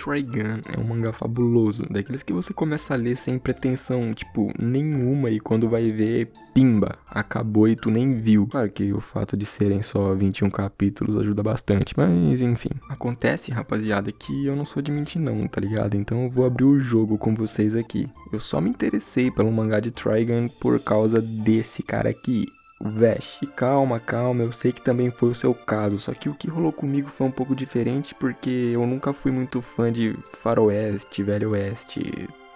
Trigun é um mangá fabuloso, daqueles que você começa a ler sem pretensão, tipo, nenhuma, e quando vai ver, pimba, acabou e tu nem viu. Claro que o fato de serem só 21 capítulos ajuda bastante, mas enfim. Acontece, rapaziada, que eu não sou de mentir não, tá ligado? Então eu vou abrir o jogo com vocês aqui. Eu só me interessei pelo mangá de Trigun por causa desse cara aqui, o Vash. E calma, eu sei que também foi o seu caso, só que o que rolou comigo foi um pouco diferente porque eu nunca fui muito fã de faroeste, velho oeste,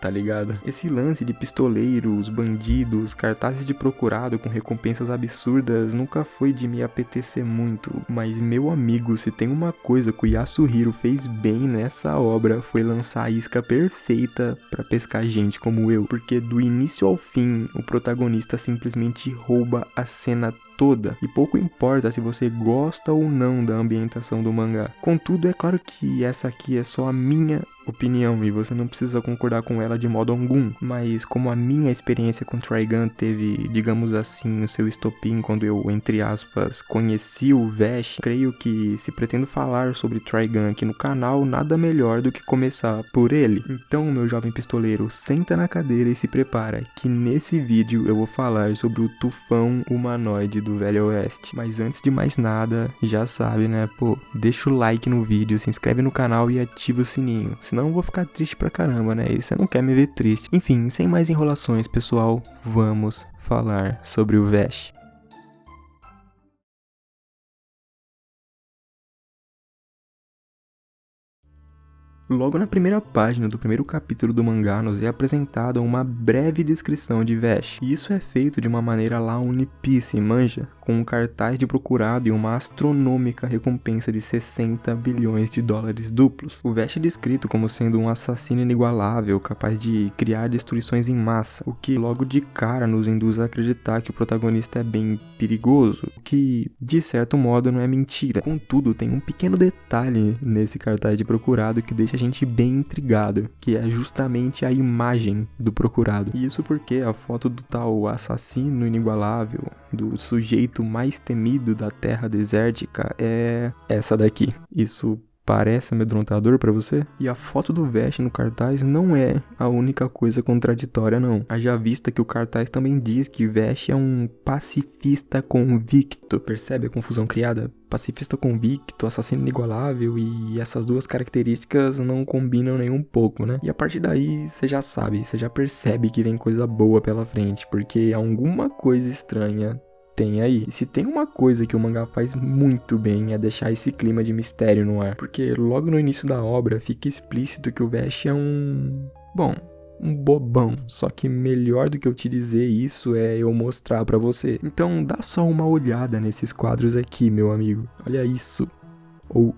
tá ligado? Esse lance de pistoleiros, bandidos, cartazes de procurado com recompensas absurdas nunca foi de me apetecer muito. Mas meu amigo, se tem uma coisa que o Yasuhiro fez bem nessa obra foi lançar a isca perfeita pra pescar gente como eu. Porque do início ao fim, o protagonista simplesmente rouba a cena toda, e pouco importa se você gosta ou não da ambientação do mangá. Contudo, é claro que essa aqui é só a minha opinião e você não precisa concordar com ela de modo algum, mas como a minha experiência com Trigun teve, digamos assim, o seu estopim quando eu, entre aspas, conheci o Vash, creio que se pretendo falar sobre Trigun aqui no canal, nada melhor do que começar por ele. Então, meu jovem pistoleiro, senta na cadeira e se prepara, que nesse vídeo eu vou falar sobre o tufão humanoide do Velho Oeste. Mas antes de mais nada, já sabe, né, pô, deixa o like no vídeo, se inscreve no canal e ativa o sininho, senão eu vou ficar triste pra caramba, né, e você não quer me ver triste. Enfim, sem mais enrolações, pessoal, vamos falar sobre o Vash. Logo na primeira página do primeiro capítulo do mangá nos é apresentada uma breve descrição de Vash, e isso é feito de uma maneira lá One Piece, manja, com um cartaz de procurado e uma astronômica recompensa de 60 bilhões de dólares duplos. O Vash é descrito como sendo um assassino inigualável, capaz de criar destruições em massa, o que logo de cara nos induz a acreditar que o protagonista é bem perigoso, o que de certo modo não é mentira. Contudo, tem um pequeno detalhe nesse cartaz de procurado que deixa a gente bem intrigado, que é justamente a imagem do procurado. E isso porque a foto do tal assassino inigualável, do sujeito mais temido da terra desértica, é essa daqui. Isso parece amedrontador pra você? E a foto do Vash no cartaz não é a única coisa contraditória, não. Haja vista que o cartaz também diz que Vash é um pacifista convicto. Percebe a confusão criada? Pacifista convicto, assassino inigualável, e essas duas características não combinam nem um pouco, né? E a partir daí, você já sabe, você já percebe que vem coisa boa pela frente, porque alguma coisa estranha tem aí. E se tem uma coisa que o mangá faz muito bem é deixar esse clima de mistério no ar, porque logo no início da obra fica explícito que o Vash é um bobão, só que melhor do que eu te dizer isso é eu mostrar pra você. Então dá só uma olhada nesses quadros aqui, meu amigo. Olha isso, ou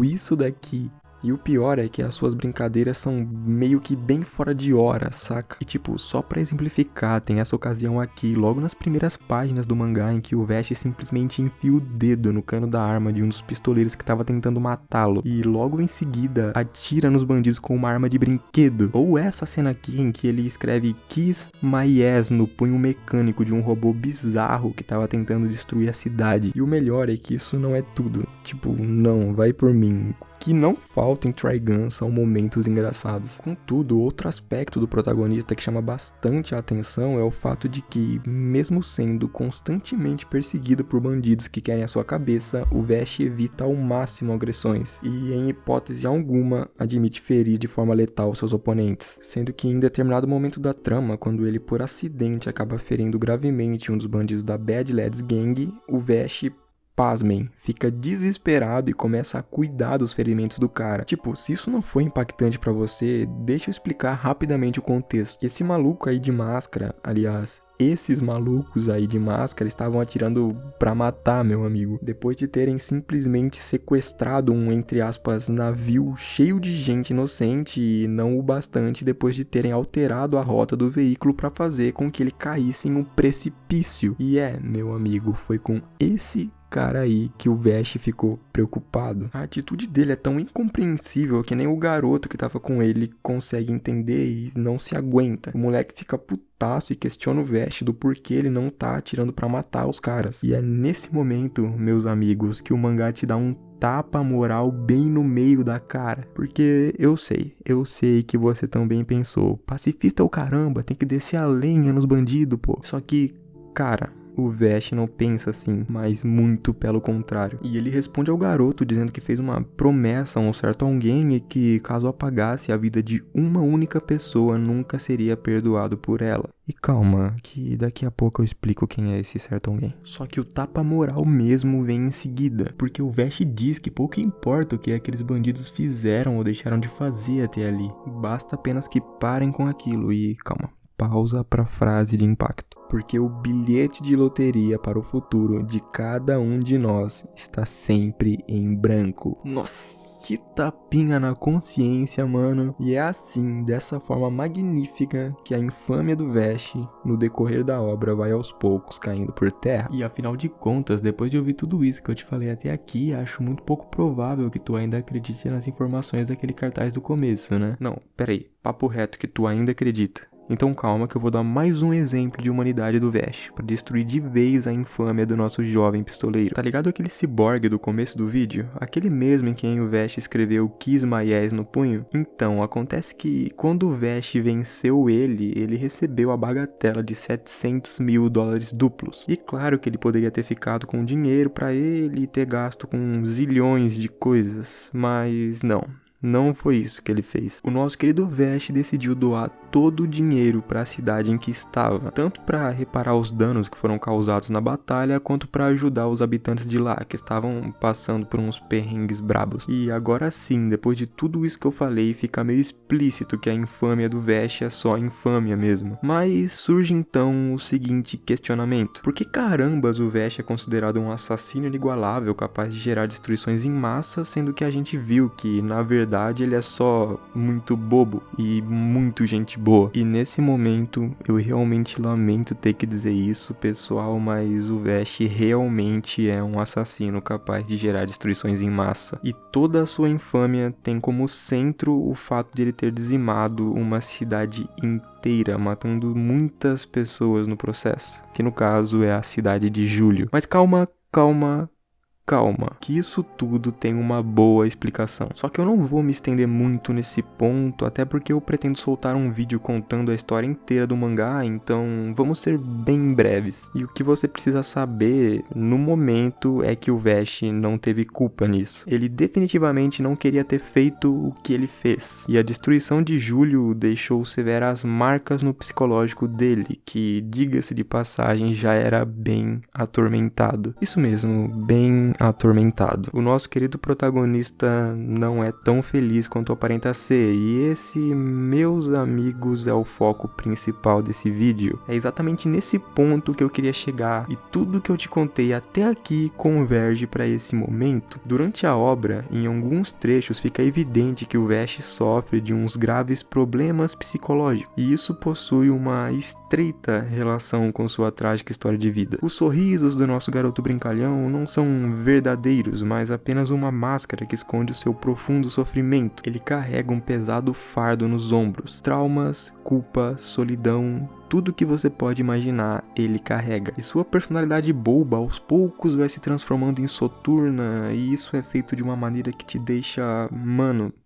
isso daqui. E o pior é que as suas brincadeiras são meio que bem fora de hora, saca? E tipo, só pra exemplificar, tem essa ocasião aqui, logo nas primeiras páginas do mangá, em que o Vash simplesmente enfia o dedo no cano da arma de um dos pistoleiros que tava tentando matá-lo. E logo em seguida, atira nos bandidos com uma arma de brinquedo. Ou essa cena aqui, em que ele escreve Kiss My Ass no punho mecânico de um robô bizarro que tava tentando destruir a cidade. E o melhor é que isso não é tudo. Tipo, não, vai por mim. Que não falta em Trigun são momentos engraçados. Contudo, outro aspecto do protagonista que chama bastante a atenção é o fato de que, mesmo sendo constantemente perseguido por bandidos que querem a sua cabeça, o Vash evita ao máximo agressões e, em hipótese alguma, admite ferir de forma letal seus oponentes. Sendo que, em determinado momento da trama, quando ele por acidente acaba ferindo gravemente um dos bandidos da Bad Lads Gang, o Vash, pasmem, fica desesperado e começa a cuidar dos ferimentos do cara. Tipo, se isso não foi impactante pra você, deixa eu explicar rapidamente o contexto. Esse maluco aí de máscara, aliás, esses malucos aí de máscara estavam atirando pra matar, meu amigo, depois de terem simplesmente sequestrado um, entre aspas, navio cheio de gente inocente, e não o bastante depois de terem alterado a rota do veículo pra fazer com que ele caísse em um precipício. E meu amigo, foi com esse cara aí que o Vash ficou preocupado. A atitude dele é tão incompreensível que nem o garoto que tava com ele consegue entender e não se aguenta. O moleque fica putaço e questiona o Vash do porquê ele não tá atirando pra matar os caras. E é nesse momento, meus amigos, que o mangá te dá um tapa moral bem no meio da cara. Porque eu sei que você também pensou, pacifista é o caramba, tem que descer a lenha nos bandidos, pô. Só que, cara, o Vashj não pensa assim, mas muito pelo contrário. E ele responde ao garoto dizendo que fez uma promessa a um certo alguém e que caso apagasse a vida de uma única pessoa, nunca seria perdoado por ela. E calma, que daqui a pouco eu explico quem é esse certo alguém. Só que o tapa moral mesmo vem em seguida, porque o Vashj diz que pouco importa o que aqueles bandidos fizeram ou deixaram de fazer até ali. Basta apenas que parem com aquilo e calma. Pausa para frase de impacto. Porque o bilhete de loteria para o futuro de cada um de nós está sempre em branco. Nossa, que tapinha na consciência, mano. E é assim, dessa forma magnífica, que a infâmia do Vashj, no decorrer da obra, vai aos poucos caindo por terra. E afinal de contas, depois de ouvir tudo isso que eu te falei até aqui, acho muito pouco provável que tu ainda acredite nas informações daquele cartaz do começo, né? Não, peraí, papo reto que tu ainda acredita. Então calma que eu vou dar mais um exemplo de humanidade do Vashj, pra destruir de vez a infâmia do nosso jovem pistoleiro. Tá ligado aquele ciborgue do começo do vídeo? Aquele mesmo em quem o Vashj escreveu Kiss My Ass no punho? Então, acontece que quando o Vashj venceu ele recebeu a bagatela de $700 mil duplos. E claro que ele poderia ter ficado com dinheiro pra ele e ter gasto com zilhões de coisas, mas não foi isso que ele fez. O nosso querido Vashj decidiu doar todo o dinheiro para a cidade em que estava, tanto para reparar os danos que foram causados na batalha, quanto para ajudar os habitantes de lá, que estavam passando por uns perrengues brabos. E agora sim, depois de tudo isso que eu falei, fica meio explícito que a infâmia do Vashj é só infâmia mesmo. Mas surge então o seguinte questionamento: por que carambas o Vashj é considerado um assassino inigualável, capaz de gerar destruições em massa, sendo que a gente viu que, na verdade, ele é só muito bobo e muito gente boa? E nesse momento, eu realmente lamento ter que dizer isso, pessoal, mas o Vashj realmente é um assassino capaz de gerar destruições em massa. E toda a sua infâmia tem como centro o fato de ele ter dizimado uma cidade inteira, matando muitas pessoas no processo, que no caso é a cidade de Julio. Mas calma, que isso tudo tem uma boa explicação. Só que eu não vou me estender muito nesse ponto, até porque eu pretendo soltar um vídeo contando a história inteira do mangá, então vamos ser bem breves. E o que você precisa saber no momento é que o Vashj não teve culpa nisso. Ele definitivamente não queria ter feito o que ele fez. E a destruição de Julio deixou severas marcas no psicológico dele, que, diga-se de passagem, já era bem atormentado. Isso mesmo, bem atormentado. O nosso querido protagonista não é tão feliz quanto aparenta ser, e esse, meus amigos, é o foco principal desse vídeo. É exatamente nesse ponto que eu queria chegar, e tudo que eu te contei até aqui converge para esse momento. Durante a obra, em alguns trechos fica evidente que o Vashj sofre de uns graves problemas psicológicos, e isso possui uma estreita relação com sua trágica história de vida. Os sorrisos do nosso garoto brincalhão não são verdadeiros, mas apenas uma máscara que esconde o seu profundo sofrimento. Ele carrega um pesado fardo nos ombros. Traumas, culpa, solidão, tudo que você pode imaginar, ele carrega. E sua personalidade boba, aos poucos, vai se transformando em soturna, e isso é feito de uma maneira que te deixa,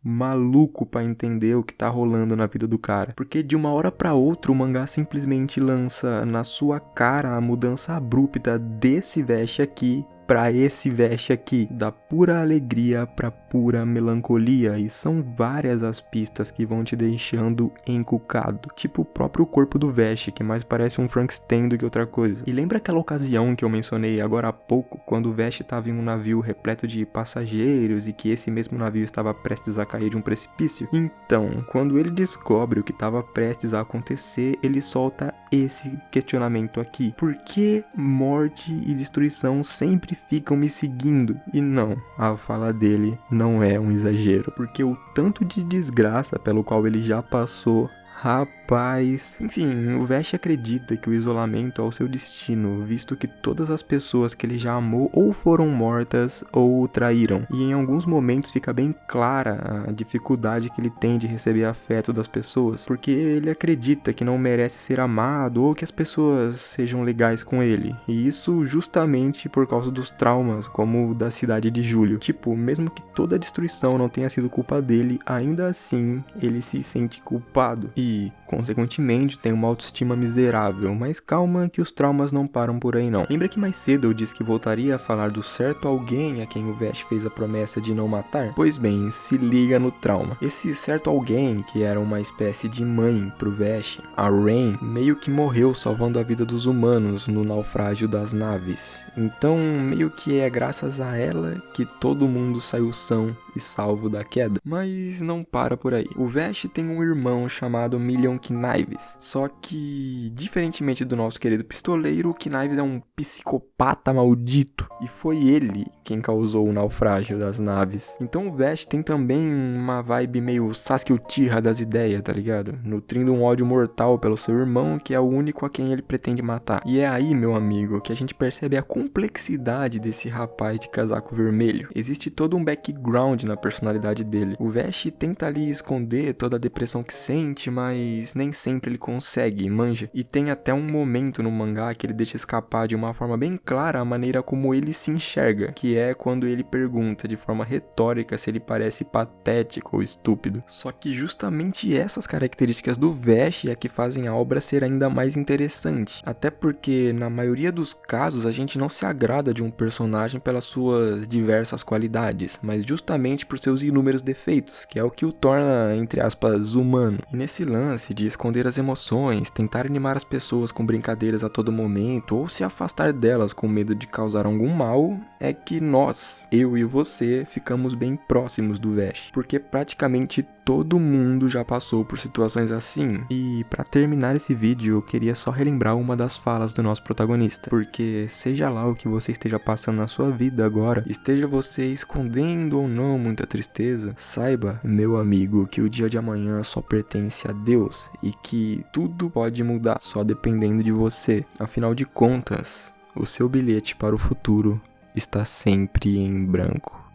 maluco pra entender o que tá rolando na vida do cara. Porque de uma hora pra outra, o mangá simplesmente lança na sua cara a mudança abrupta desse Vashj aqui pra esse Vashj aqui, da pura alegria pra pura melancolia, e são várias as pistas que vão te deixando encucado, tipo o próprio corpo do Vashj, que mais parece um Frankenstein do que outra coisa. E lembra aquela ocasião que eu mencionei agora há pouco, quando o Vashj estava em um navio repleto de passageiros e que esse mesmo navio estava prestes a cair de um precipício? Então, quando ele descobre o que estava prestes a acontecer, ele solta esse questionamento aqui: por que morte e destruição sempre ficam me seguindo? E não, a fala dele não é um exagero, porque o tanto de desgraça pelo qual ele já passou, rapaz, paz. Enfim, o Vashti acredita que o isolamento é o seu destino, visto que todas as pessoas que ele já amou ou foram mortas ou o traíram. E em alguns momentos fica bem clara a dificuldade que ele tem de receber afeto das pessoas, porque ele acredita que não merece ser amado ou que as pessoas sejam legais com ele. E isso justamente por causa dos traumas, como o da cidade de Julho. Tipo, mesmo que toda a destruição não tenha sido culpa dele, ainda assim ele se sente culpado e, consequentemente, tem uma autoestima miserável. Mas calma que os traumas não param por aí não. Lembra que mais cedo eu disse que voltaria a falar do certo alguém a quem o Vashti fez a promessa de não matar? Pois bem, se liga no trauma. Esse certo alguém, que era uma espécie de mãe pro Vashti, a Rain, meio que morreu salvando a vida dos humanos no naufrágio das naves. Então, meio que é graças a ela que todo mundo saiu são e salvo da queda. Mas não para por aí. O Vashti tem um irmão chamado Million Knives. Só que, diferentemente do nosso querido pistoleiro, o Knives é um psicopata maldito. E foi ele quem causou o naufrágio das naves. Então o Vashti tem também uma vibe meio Sasuke Uchiha das ideias, tá ligado? Nutrindo um ódio mortal pelo seu irmão, que é o único a quem ele pretende matar. E é aí, meu amigo, que a gente percebe a complexidade desse rapaz de casaco vermelho. Existe todo um background na personalidade dele. O Vashti tenta ali esconder toda a depressão que sente, mas nem sempre ele consegue, manja. E tem até um momento no mangá que ele deixa escapar de uma forma bem clara a maneira como ele se enxerga, que é quando ele pergunta de forma retórica se ele parece patético ou estúpido. Só que justamente essas características do Vashti é que fazem a obra ser ainda mais interessante. Até porque, na maioria dos casos, a gente não se agrada de um personagem pelas suas diversas qualidades, mas justamente por seus inúmeros defeitos, que é o que o torna, entre aspas, humano. E nesse lance de esconder as emoções, tentar animar as pessoas com brincadeiras a todo momento, ou se afastar delas com medo de causar algum mal, é que nós, eu e você, ficamos bem próximos do Vashti, porque praticamente todo mundo já passou por situações assim. E para terminar esse vídeo, eu queria só relembrar uma das falas do nosso protagonista, porque seja lá o que você esteja passando na sua vida agora, esteja você escondendo ou não muita tristeza, saiba, meu amigo, que o dia de amanhã só pertence a Deus e que tudo pode mudar só dependendo de você. Afinal de contas, o seu bilhete para o futuro está sempre em branco.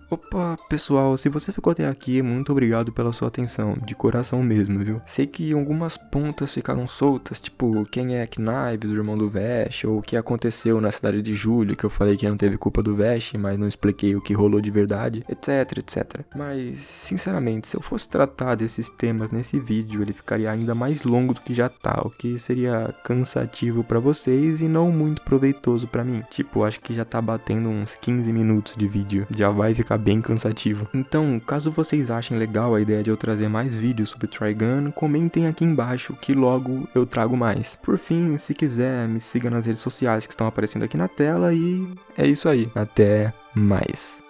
Opa, pessoal, se você ficou até aqui, muito obrigado pela sua atenção, de coração mesmo, viu? Sei que algumas pontas ficaram soltas, tipo, quem é Knives, o irmão do Vashti, ou o que aconteceu na cidade de Julho, que eu falei que não teve culpa do Vashti, mas não expliquei o que rolou de verdade, etc, etc. Mas, sinceramente, se eu fosse tratar desses temas nesse vídeo, ele ficaria ainda mais longo do que já tá, o que seria cansativo pra vocês e não muito proveitoso pra mim. Tipo, acho que já tá batendo uns 15 minutos de vídeo, já vai ficar bem cansativo. Então, caso vocês achem legal a ideia de eu trazer mais vídeos sobre Trigun, comentem aqui embaixo que logo eu trago mais. Por fim, se quiser, me siga nas redes sociais que estão aparecendo aqui na tela e é isso aí. Até mais.